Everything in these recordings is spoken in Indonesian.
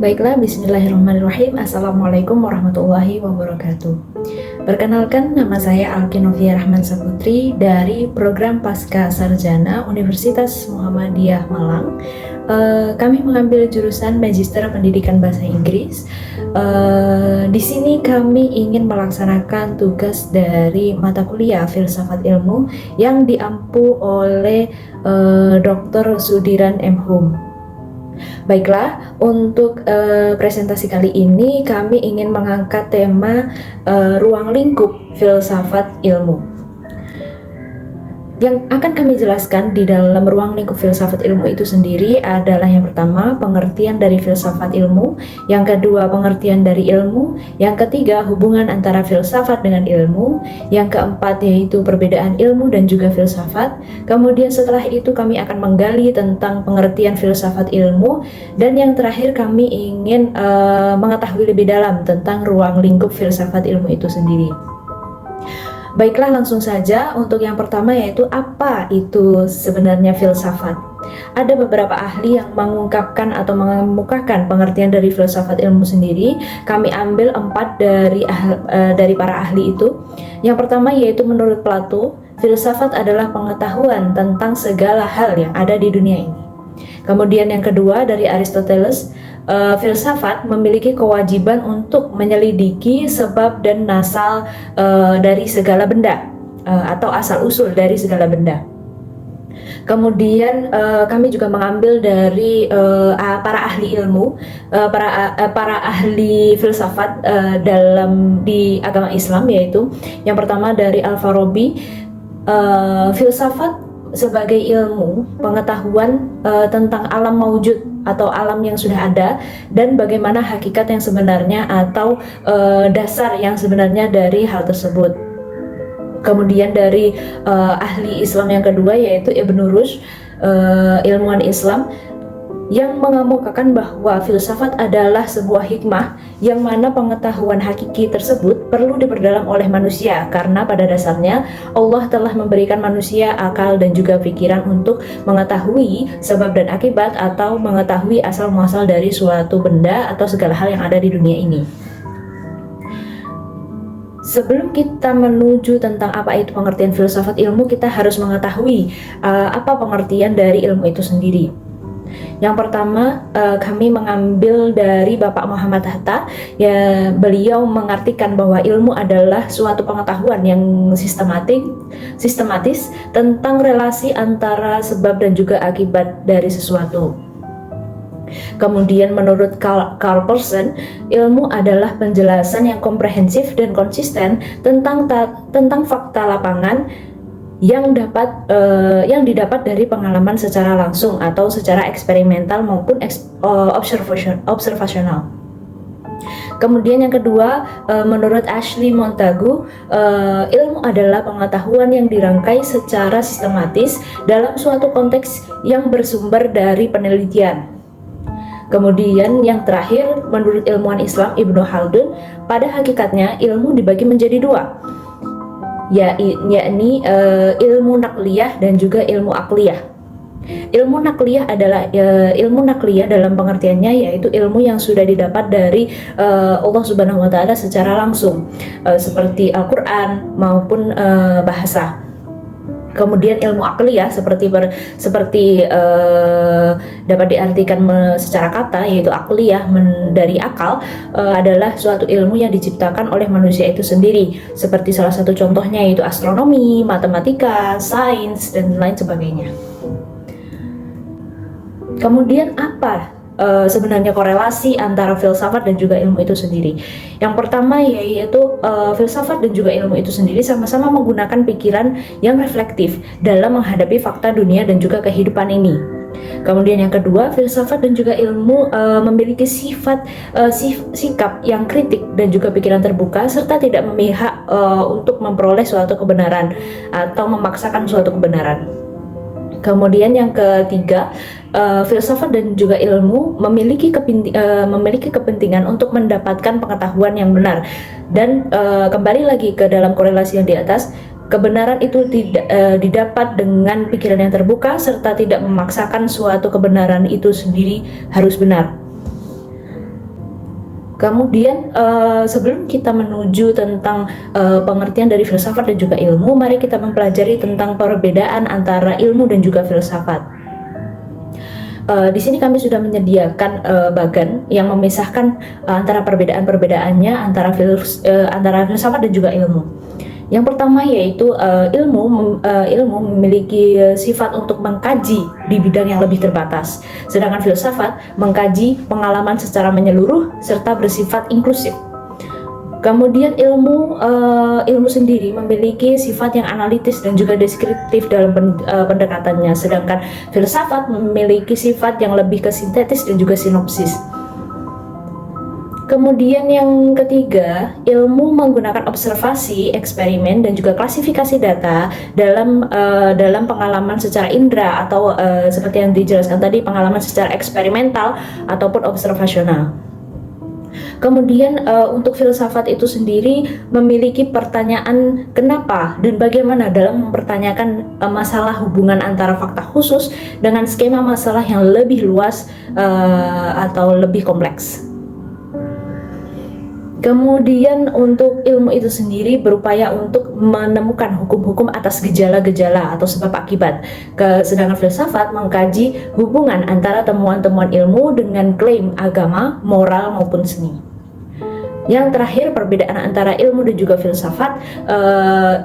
Baiklah, bismillahirrahmanirrahim. Assalamualaikum warahmatullahi wabarakatuh. Perkenalkan, nama saya Alkinovia Rahman Saputri dari program Pasca Sarjana Universitas Muhammadiyah Malang. Kami mengambil jurusan Magister Pendidikan Bahasa Inggris. Di sini kami ingin melaksanakan tugas dari mata kuliah Filsafat Ilmu yang diampu oleh Dr. Sudiran M. Hum. Baiklah, untuk presentasi kali ini kami ingin mengangkat tema ruang lingkup filsafat ilmu. Yang akan kami jelaskan di dalam ruang lingkup filsafat ilmu itu sendiri adalah yang pertama, pengertian dari filsafat ilmu, yang kedua, pengertian dari ilmu, yang ketiga, hubungan antara filsafat dengan ilmu, yang keempat yaitu perbedaan ilmu dan juga filsafat. Kemudian setelah itu kami akan menggali tentang pengertian filsafat ilmu, dan yang terakhir kami ingin mengetahui lebih dalam tentang ruang lingkup filsafat ilmu itu sendiri. Baiklah, langsung saja untuk yang pertama, yaitu apa itu sebenarnya filsafat. Ada beberapa ahli yang mengungkapkan atau mengemukakan pengertian dari filsafat ilmu sendiri. Kami ambil 4 dari para ahli itu. Yang pertama yaitu menurut Plato, filsafat adalah pengetahuan tentang segala hal yang ada di dunia ini. Kemudian yang kedua dari Aristoteles, filsafat memiliki kewajiban untuk menyelidiki sebab dan nasal dari segala benda atau asal-usul dari segala benda. Kemudian kami juga mengambil dari para ahli ilmu, para ahli filsafat di agama Islam, yaitu yang pertama dari Al-Farabi, filsafat sebagai ilmu pengetahuan tentang alam maujud atau alam yang sudah ada dan bagaimana hakikat yang sebenarnya atau dasar yang sebenarnya dari hal tersebut. Kemudian dari ahli Islam yang kedua yaitu Ibnu Rushd, ilmuwan Islam, yang mengemukakan bahwa filsafat adalah sebuah hikmah yang mana pengetahuan hakiki tersebut perlu diperdalam oleh manusia, karena pada dasarnya Allah telah memberikan manusia akal dan juga pikiran untuk mengetahui sebab dan akibat atau mengetahui asal muasal dari suatu benda atau segala hal yang ada di dunia ini. Sebelum kita menuju tentang apa itu pengertian filsafat ilmu, kita harus mengetahui apa pengertian dari ilmu itu sendiri. Yang pertama, kami mengambil dari Bapak Muhammad Hatta. Ya, beliau mengartikan bahwa ilmu adalah suatu pengetahuan yang sistematis tentang relasi antara sebab dan juga akibat dari sesuatu. Kemudian menurut Karl Pearson, ilmu adalah penjelasan yang komprehensif dan konsisten tentang fakta lapangan yang didapat dari pengalaman secara langsung atau secara eksperimental maupun observasional. Kemudian yang kedua, menurut Ashley Montagu, ilmu adalah pengetahuan yang dirangkai secara sistematis dalam suatu konteks yang bersumber dari penelitian. Kemudian yang terakhir, menurut ilmuwan Islam Ibnu Khaldun, pada hakikatnya ilmu dibagi menjadi dua, yakni ilmu nakliyah dan juga ilmu akliyah. Ilmu nakliyah adalah ilmu nakliyah dalam pengertiannya yaitu ilmu yang sudah didapat dari Allah Subhanahu wa taala secara langsung, seperti Al-Qur'an maupun bahasa. Kemudian ilmu akliyah seperti dapat diartikan secara kata, yaitu akliyah dari akal, adalah suatu ilmu yang diciptakan oleh manusia itu sendiri, seperti salah satu contohnya yaitu astronomi, matematika, sains, dan lain sebagainya. Kemudian apa sebenarnya korelasi antara filsafat dan juga ilmu itu sendiri? Yang pertama yaitu filsafat dan juga ilmu itu sendiri sama-sama menggunakan pikiran yang reflektif dalam menghadapi fakta dunia dan juga kehidupan ini. Kemudian yang kedua, filsafat dan juga ilmu memiliki sikap yang kritik dan juga pikiran terbuka serta tidak memihak untuk memperoleh suatu kebenaran atau memaksakan suatu kebenaran. Kemudian yang ketiga, filsafat dan juga ilmu memiliki kepentingan untuk mendapatkan pengetahuan yang benar. Dan kembali lagi ke dalam korelasi yang di atas, kebenaran itu tidak didapat dengan pikiran yang terbuka serta tidak memaksakan suatu kebenaran itu sendiri harus benar. Kemudian sebelum kita menuju tentang pengertian dari filsafat dan juga ilmu, mari kita mempelajari tentang perbedaan antara ilmu dan juga filsafat. Di sini kami sudah menyediakan bagan yang memisahkan antara perbedaan-perbedaannya antara filsafat dan juga ilmu. Yang pertama yaitu ilmu memiliki sifat untuk mengkaji di bidang yang lebih terbatas, sedangkan filsafat mengkaji pengalaman secara menyeluruh serta bersifat inklusif. Kemudian ilmu sendiri memiliki sifat yang analitis dan juga deskriptif dalam pendekatannya, sedangkan filsafat memiliki sifat yang lebih ke sintetis dan juga sinopsis. Kemudian yang ketiga, ilmu menggunakan observasi, eksperimen, dan juga klasifikasi data dalam pengalaman secara indera atau seperti yang dijelaskan tadi, pengalaman secara eksperimental ataupun observasional. Kemudian untuk filsafat itu sendiri memiliki pertanyaan kenapa dan bagaimana dalam mempertanyakan masalah hubungan antara fakta khusus dengan skema masalah yang lebih luas atau lebih kompleks. Kemudian untuk ilmu itu sendiri berupaya untuk menemukan hukum-hukum atas gejala-gejala atau sebab akibat. Sedangkan filsafat mengkaji hubungan antara temuan-temuan ilmu dengan klaim agama, moral maupun seni. Yang terakhir, perbedaan antara ilmu dan juga filsafat.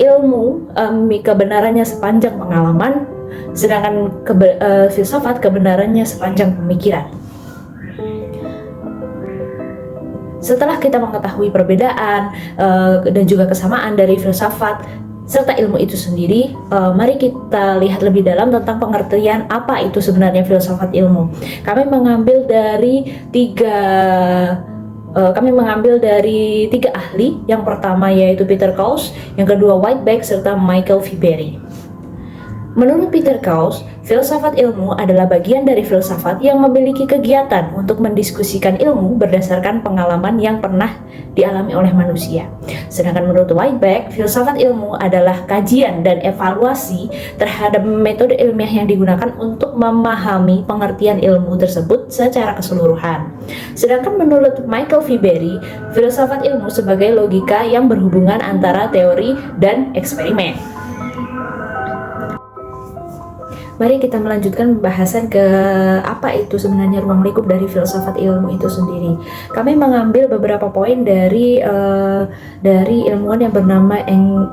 Ilmu kebenarannya sepanjang pengalaman, sedangkan filsafat kebenarannya sepanjang pemikiran. Setelah kita mengetahui perbedaan dan juga kesamaan dari filsafat serta ilmu itu sendiri, mari kita lihat lebih dalam tentang pengertian apa itu sebenarnya filsafat ilmu. Kami mengambil dari tiga ahli. Yang pertama yaitu Peter Kaus, yang kedua Whiteback, serta Michael Fiberi. Menurut Peter Kaus, filsafat ilmu adalah bagian dari filsafat yang memiliki kegiatan untuk mendiskusikan ilmu berdasarkan pengalaman yang pernah dialami oleh manusia. Sedangkan menurut Whiteback, filsafat ilmu adalah kajian dan evaluasi terhadap metode ilmiah yang digunakan untuk memahami pengertian ilmu tersebut secara keseluruhan. Sedangkan menurut Michael Fiberi, filsafat ilmu sebagai logika yang berhubungan antara teori dan eksperimen. Mari kita melanjutkan pembahasan ke apa itu sebenarnya ruang lingkup dari filsafat ilmu itu sendiri. Kami mengambil beberapa poin dari ilmuwan yang bernama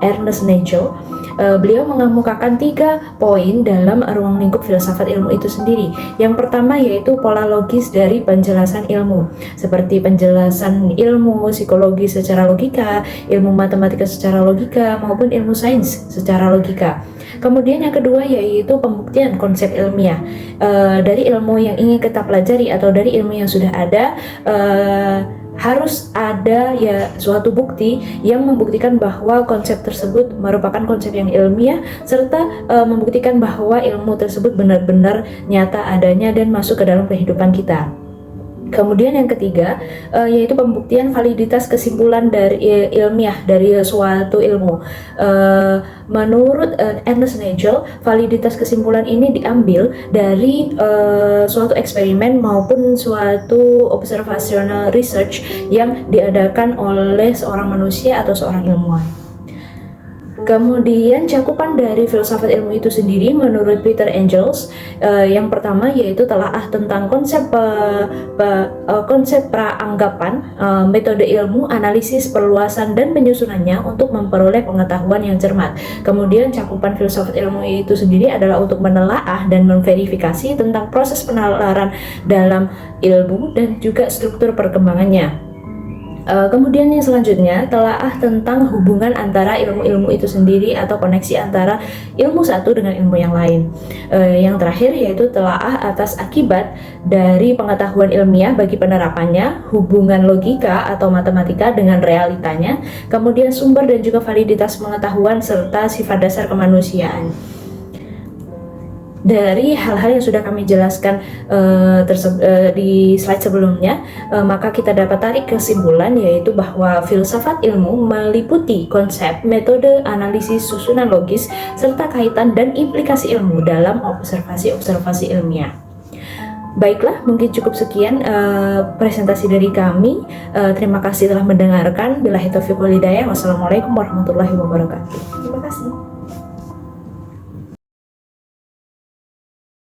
Ernest Nagel. Beliau mengemukakan 3 poin dalam ruang lingkup filsafat ilmu itu sendiri. Yang pertama yaitu pola logis dari penjelasan ilmu, seperti penjelasan ilmu psikologi secara logika, ilmu matematika secara logika, maupun ilmu sains secara logika. Kemudian yang kedua yaitu pembuktian konsep ilmiah dari ilmu yang ingin kita pelajari atau dari ilmu yang sudah ada. Harus ada ya suatu bukti yang membuktikan bahwa konsep tersebut merupakan konsep yang ilmiah, serta membuktikan bahwa ilmu tersebut benar-benar nyata adanya dan masuk ke dalam kehidupan kita. Kemudian yang ketiga yaitu pembuktian validitas kesimpulan dari ilmiah dari suatu ilmu. Menurut Ernest Nagel, validitas kesimpulan ini diambil dari suatu eksperimen maupun suatu observational research yang diadakan oleh seorang manusia atau seorang ilmuwan. Kemudian cakupan dari filsafat ilmu itu sendiri menurut Peter Engels, yang pertama yaitu telaah tentang konsep praanggapan, metode ilmu, analisis, perluasan, dan penyusunannya untuk memperoleh pengetahuan yang cermat. Kemudian cakupan filsafat ilmu itu sendiri adalah untuk menelaah dan memverifikasi tentang proses penalaran dalam ilmu dan juga struktur perkembangannya. Kemudian yang selanjutnya telaah tentang hubungan antara ilmu-ilmu itu sendiri atau koneksi antara ilmu satu dengan ilmu yang lain. Yang terakhir yaitu telaah atas akibat dari pengetahuan ilmiah bagi penerapannya, hubungan logika atau matematika dengan realitanya, kemudian sumber dan juga validitas pengetahuan serta sifat dasar kemanusiaan. Dari hal-hal yang sudah kami jelaskan di slide sebelumnya, maka kita dapat tarik kesimpulan yaitu bahwa filsafat ilmu meliputi konsep, metode, analisis, susunan logis, serta kaitan dan implikasi ilmu dalam observasi-observasi ilmiah. Baiklah, mungkin cukup sekian presentasi dari kami. Terima kasih telah mendengarkan. Billahi taufiq wal hidayah. Wassalamualaikum warahmatullahi wabarakatuh. Terima kasih.